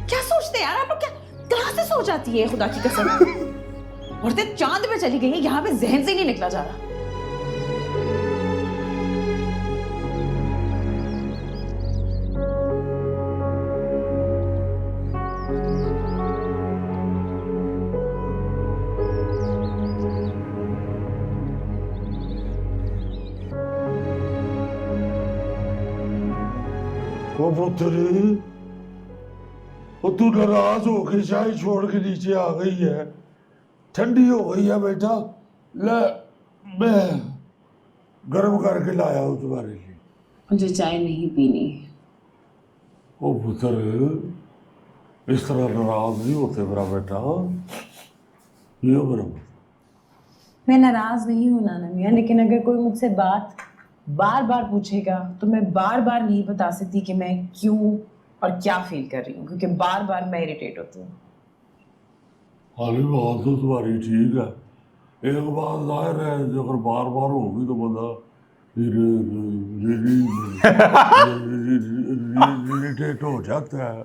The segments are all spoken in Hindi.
क्या सोचते हैं यार आप लोग, क्या कहाँ से सोच आती है खुदा की कसम। औरतें चांद पे चली गई हैं, यहाँ पे जहन से ही नहीं निकला जा रहा। वो पुत्र, वो तू नाराज होके चाय छोड़ के नीचे आ गई है, ठंडी हो गई है बेटा। ले, मैं गर्म करके लाया हूँ तुम्हारे लिए। मुझे चाय नहीं पीनी। ओ पुत्र, इस तरह नाराज नहीं होते मेरा बेटा। ये मेरा, मैं नाराज नहीं हूँ नाना मियाँ, लेकिन अगर कोई मुझसे बात बार बार पूछेगा तो मैं बार बार नहीं बता सकती कि मैं क्यों और क्या फील कर रही हूँ, क्योंकि बार बार मैं इरिटेट होती हूँ। हाली बात तो तुम्हारी ठीक है, एक बात जाहिर है अगर बार बार होगी तो बंदा इरिटेट हो जाता है।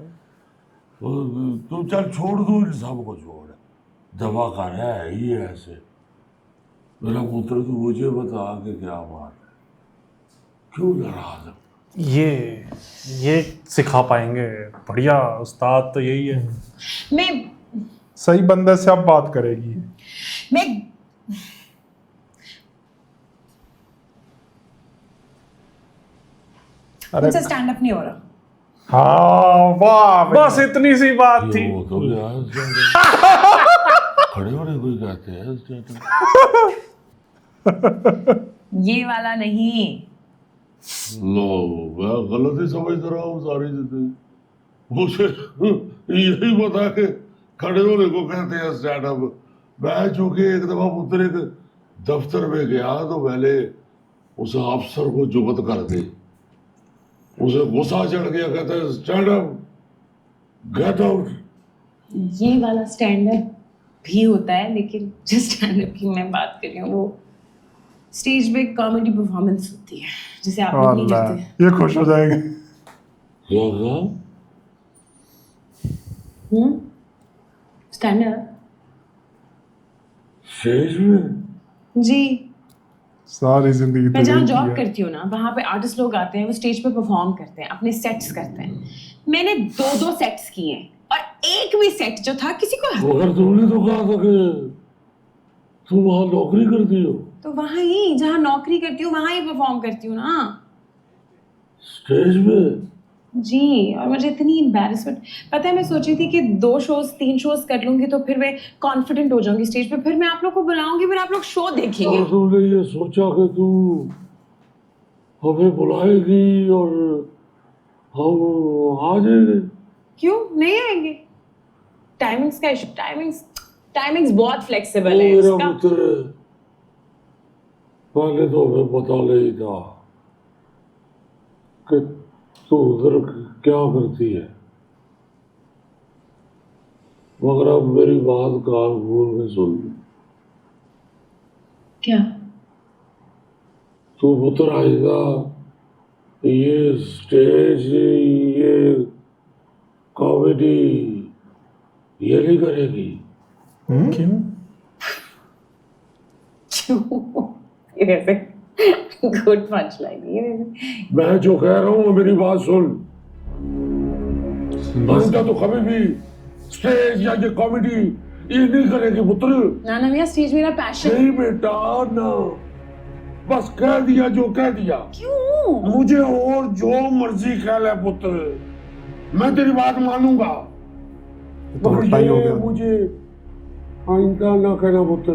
तो चल छोड़ दो इन सब को, छोड़ दवा कर है ही ऐसे। मेरा पुत्र तू मुझे बता के क्या बात है, क्यों नाराज है? ये सिखा पाएंगे, बढ़िया उस्ताद तो यही है। मैं सही बंदे से अब बात करेगी। मैं अरे मुझसे स्टैंड अप नहीं हो रहा। हाँ वाह, बस इतनी सी बात थी। ये वो तो क्या है, खड़े होने कोई कहते हैं ये वाला नहीं। लो, मैं गलत ही समझ रहा हूँ सारी जिंदगी। मुझे यही बता के खड़े होने को कहते हैं स्टैंड अप। मैं चूंकि एक दफा पुत्र एक दफ्तर में गया तो पहले उस अफसर को जुबत कर दी, उसे गुस्सा चढ़ गया, कहता है स्टैंड अप, गेट आउट। ये वाला स्टैंड अप भी होता है, लेकिन जिस स्टैंड अप की मैं बात कर रही हूँ वो स्टेज पे कॉमेडी परफॉर्मेंस होती है, जिसे आप लोग नहीं अल्लाह, करते। ये खुश हो जाएंगे। स्टैंड अप स्टेज में जी। सारी जिंदगी मैं तो जहाँ यही जॉब किया। करती हूँ ना, वहाँ पे आर्टिस्ट लोग आते हैं, वो स्टेज पे परफॉर्म करते हैं, अपने सेट्स करते हैं। मैंने 2-2 सेट्स किए हैं और एक भी सेट जो था किसी को मगर तुमने तो कहा था कि तुम वहां नौकरी करती हो। तो वहाँ ही जहाँ नौकरी करती हूँ वहाँ ही परफॉर्म करती हूँ ना स्टेज में? जी। और मुझे इतनी एम्बैरेसमेंट, पता है मैं सोची थी कि 2 शोज 3 शोज कर लूंगी तो फिर मैं कॉन्फिडेंट हो जाऊंगी स्टेज पे, फिर मैं आप लोग को बुलाऊंगी, फिर आप लोग शो देखेंगे। और तुमने ये सोचा कि तू हमें बुलाएगी और हम आ जाएंगे? क्यों नहीं आएंगे? टाइमिंग्स का इशू, टाइमिंग्स बहुत फ्लेक्सिबल है मेरा इसका। पुत्र, पहले तो हमें पता नहीं था कि तू उधर क्या करती है, मगर अब मेरी बात कान खोल के सुन। क्या? तू पुत्र आएगा, ये स्टेज, ये कॉमेडी ये नहीं करेगी। क्यों? ये वैसे गुड पंच लाइन ये। मैं जो कह रहा हूँ मेरी बात सुन। अंता तो कभी भी स्टेज या ये कॉमेडी ये नहीं करेगी पुत्र। नाना मियाँ, स्टेज मेरा पैशन। नहीं बेटा ना, बस कह दिया जो कह दिया। क्यों? मुझे और जो मर्जी कह ले पुत्र, मैं तेरी बात मानूंगा, तो मगर टाइम हो ये गया। मुझे आइंदा ना कहना पुत्र,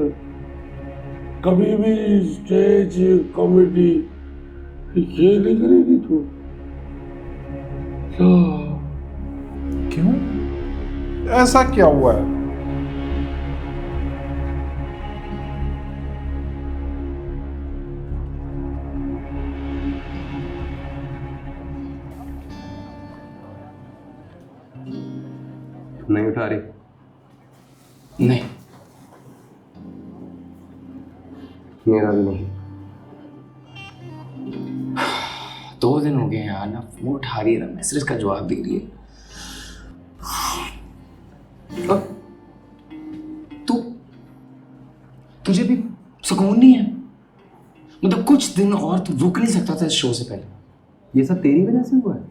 कभी भी स्टेज कॉमेडी ये नहीं करेगी तू। क्यों? ऐसा क्या हुआ है? नहीं उठा रही? नहीं, मेरा भी नहीं। 2 दिन हो गए यार ना, फोन उठा रही है ना मैसेज का जवाब दे रही है। और तुझे भी सुकून नहीं है? मतलब कुछ दिन और तू रुक नहीं सकता था इस शो से पहले? ये सब तेरी वजह से हुआ है?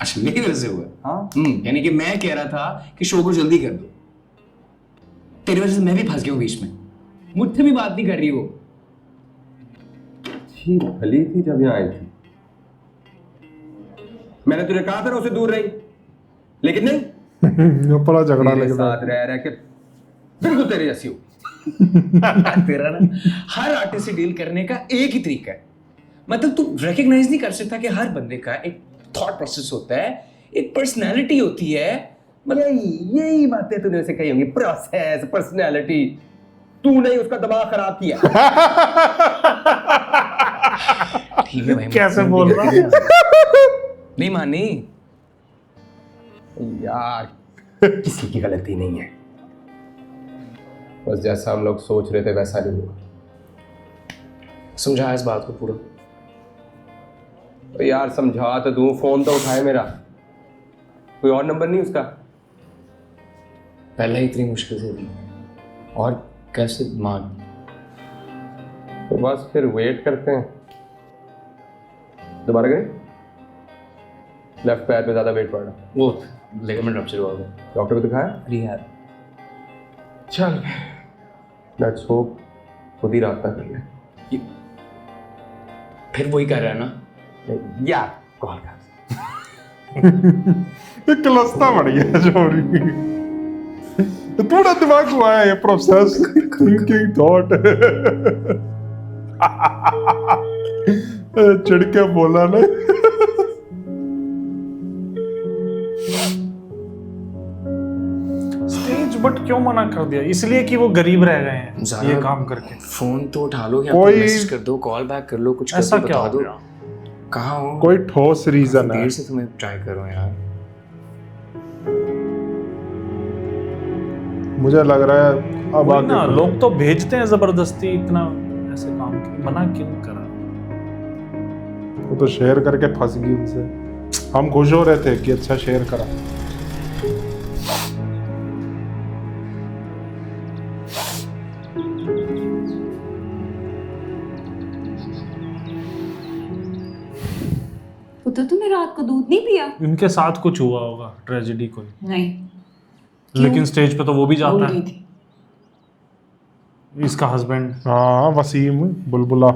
अच्छा, मेरी वजह से हुआ है? हाँ। यानी कि मैं कह रहा था कि शो को जल्दी कर दो, तेरी वजह से मैं भी फंस गया हूँ बीच में। मुझसे भी बात नहीं कर रही वो। अच्छी भली थी जब यहाँ आई थी। मैंने तुझे कहा था ना उसे दूर रही, लेकिन नहीं, बड़ा झगड़ा मेरे लग रहा साथ रह के बिल्कुल तेरी जैसी हो। तेरा ना हर आर्टिस्ट से डील करने का एक ही तरीका है। मतलब तू रिकॉग्नाइज नहीं कर सकता कि हर बंदे का एक थॉट प्रोसेस होता है, एक पर्सनालिटी होती है। मतलब यही बातें तूने उसे कही होंगी, प्रोसेस, पर्सनैलिटी। तूने ही उसका दिमाग खराब किया। ठीक है भाई, कैसे बोल रहा है? नहीं मानी यार किसी की गलती नहीं है, बस जैसा हम लोग सोच रहे थे वैसा नहीं हुआ। समझा इस बात को पूरा। तो यार समझा तो दूं, फोन तो उठाए मेरा। कोई और नंबर नहीं उसका? पहले ही इतनी मुश्किल से दी और कैसे मांग। तो बस फिर वेट करते हैं। दोबारा करें? लेफ्ट पैर पे ज्यादा वेट पड़ रहा। वो लिगामेंट रप्चर हुआ है। डॉक्टर को दिखाया? रिहैब। चल लेट्स होप खुद ही रास्ता कर ले। फिर वही कर रहा है ना यार, कॉल कर। ये क्लस्ता बढ़ गया जोरी। थोड़ा दिमाग हुआ है ये प्रोसेस, थिंकिंग थॉट। चिढ़ के बोला ना। स्टेज बट क्यों मना कर दिया? इसलिए कि वो गरीब रह गए हैं ज़्यादा- ये काम करके। फोन तो उठा लो या कोई- मैसेज कर दो, कॉल बैक कर लो, कुछ ऐसा करके क्या बता हो दो गया? कहाँ हो। कोई ठोस रीजन है? देर से तुम्हें ट्राई करो यार। मुझे लग रहा है अब वही आगे ना, लोग तो भेजते हैं जबरदस्ती इतना ऐसे काम की, मना क्यों करा? वो तो शेयर करके फंस गई उनसे। हम खुश हो रहे थे कि अच्छा शेयर करा। पुत्र, तूने रात को दूध नहीं पिया? इनके साथ कुछ हुआ होगा, ट्रेजेडी कोई। नहीं, लेकिन स्टेज पे तो वो भी भूल जाता गई है, थी। इसका हस्बैंड। हाँ, वसीम बुलबुला।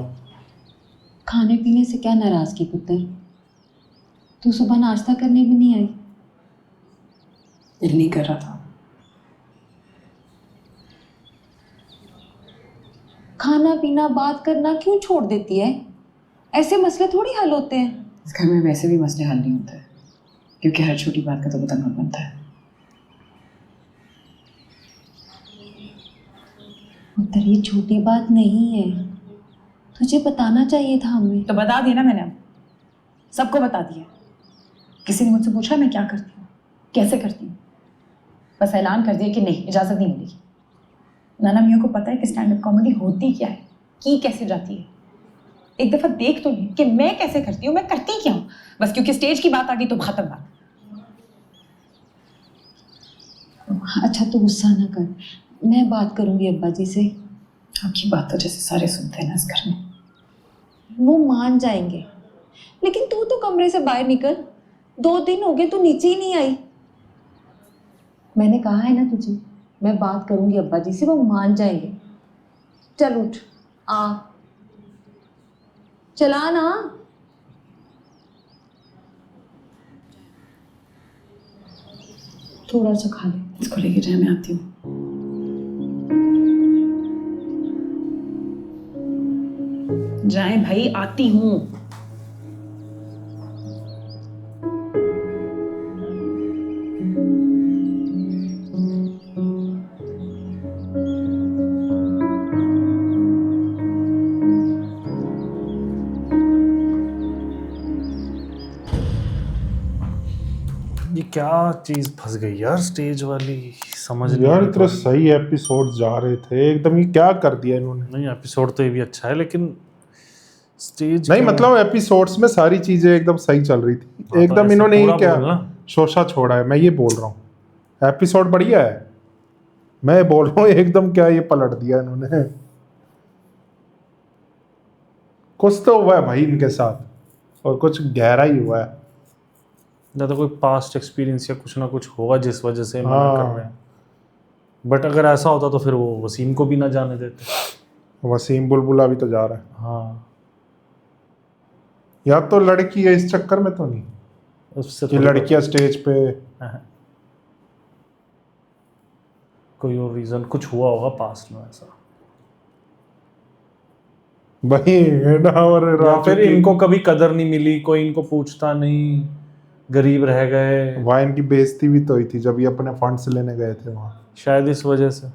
खाने पीने से क्या नाराजगी पुत्र? तू सुबह नाश्ता करने भी नहीं आई। दिल नहीं कर रहा था। खाना पीना बात करना क्यों छोड़ देती है? ऐसे मसले थोड़ी हल होते हैं। इस घर में वैसे भी मसले हल नहीं होते, क्योंकि हर छोटी बात का तो बदनाम बनता है। पुत्र, ये छोटी बात नहीं है, तुझे बताना चाहिए था हमें। तो बता दिया ना मैंने, अब सबको बता दिया। किसी ने मुझसे पूछा मैं क्या करती हूँ, कैसे करती हूँ, बस ऐलान कर दिया कि नहीं, इजाज़त नहीं मिलेगी। नाना मियाँ को पता है कि स्टैंड अप कॉमेडी होती क्या है, की कैसे जाती है। एक दफ़ा देख तो नहीं कि मैं कैसे करती हूँ, मैं करती क्या हूँ। बस क्योंकि स्टेज की बात आ गई तो खत्म बात। अच्छा, तू गुस्सा ना कर, मैं बात करूंगी अब्बा जी से। आपकी बात तो जैसे सारे सुनते हैं ना इस घर में। वो मान जाएंगे, लेकिन तू तो कमरे से बाहर निकल। 2 दिन हो गए तू नीचे ही नहीं आई। मैंने कहा है ना तुझे, मैं बात करूंगी अब्बा जी से, वो मान जाएंगे। चल उठ, आ, चला ना। थोड़ा सा खा ले। इसको लेके जाए, मैं आती हूँ। जाए भाई, आती हूँ। ये क्या चीज फंस गई यार, स्टेज वाली, समझ नहीं यार आ इतने रहा। सही एपिसोड जा रहे थे एकदम, ये क्या कर दिया इन्होंने? नहीं, एपिसोड तो ये भी अच्छा है, लेकिन स्टेज नहीं का- मतलब एपिसोड्स में सारी चीजें एकदम सही चल रही थी, हाँ, तो एकदम ऐसे इन्होंने ये पूरा क्या बोलना। शोषा छोड़ा है, मैं ये बोल रहा हूँ। एपिसोड बढ़िया है, मैं बोल रहा हूँ एकदम क्या ये पलट दिया इन्होंने। कुछ तो हुआ है भाई इनके साथ और कुछ गहरा ही हुआ है। या तो कोई पास्ट एक्सपीरियंस या कुछ ना कुछ होगा जिस वजह से मना हाँ। कर रहे हैं। बट अगर ऐसा होता तो फिर वो वसीम को भी ना जाने देते। वसीम बुलबुला भी तो जा रहा है, हाँ, या तो लड़की है इस चक्कर में तो नहीं उससे कि थोड़ा- लड़कियां स्टेज पे। हाँ। कोई और रीजन कुछ हुआ होगा पास्ट में ऐसा, वही है ना। और या राजू फिर की- इनको कभी कदर नहीं मिली, कोई इनको पूछता नहीं, गरीब रह गए, वहाँ इनकी बेइज्जती भी तो हुई थी जब ये अपने फंड्स लेने गए थे वहाँ, शायद इस वजह से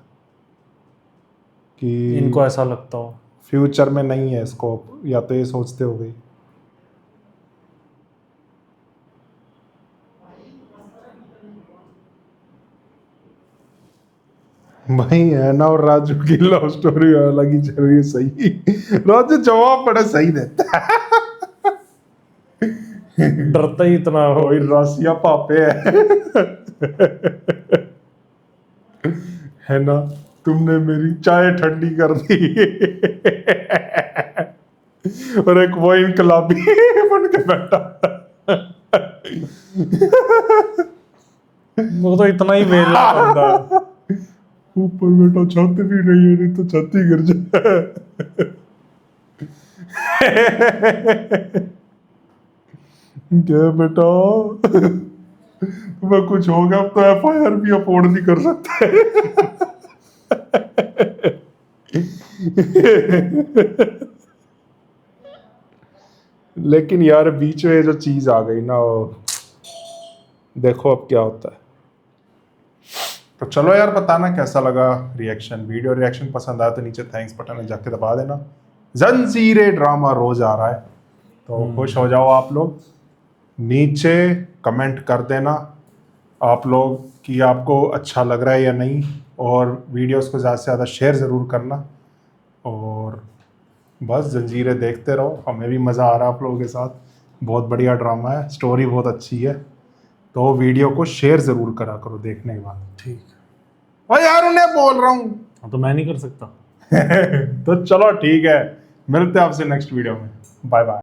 कि इनको ऐसा लगता हो। फ्यूचर में नहीं है स्कोप, या तो ये सोचते हो गई। भाई है ना, और राजू की लव स्टोरी अलग ही चल रही है। सही राजू जवाब बड़ा सही देता है। डरता ही इतना हो। वही रसिया पापे है ना, तुमने मेरी चाय ठंडी कर दी। और एक वो इनकलाबी बन के बैठा। वो तो इतना ही वेला बंदा है। ऊपर बेटा छत भी नहीं है, नहीं तो छत ही गिर जाए। क्या बेटा, तुम्हें कुछ होगा अब तो FIR भी अफोर्ड नहीं कर सकते। लेकिन यार बीच में जो चीज आ गई ना, देखो अब क्या होता है। तो चलो यार, बताना कैसा लगा रिएक्शन। वीडियो रिएक्शन पसंद आया तो नीचे थैंक्स बटन में जाके दबा देना। जंजीरे ड्रामा रोज आ रहा है तो खुश हो जाओ आप लोग। नीचे कमेंट कर देना आप लोग कि आपको अच्छा लग रहा है या नहीं, और वीडियोस को ज़्यादा से ज़्यादा शेयर ज़रूर करना। और बस जंजीरें देखते रहो, हमें भी मज़ा आ रहा है आप लोगों के साथ। बहुत बढ़िया ड्रामा है, स्टोरी बहुत अच्छी है, तो वीडियो को शेयर ज़रूर करा करो देखने के बाद। ठीक, ओ यार उन्हें बोल रहा हूँ। तो मैं नहीं कर सकता। तो चलो ठीक है, मिलते हैं आपसे नेक्स्ट वीडियो में। Bye bye.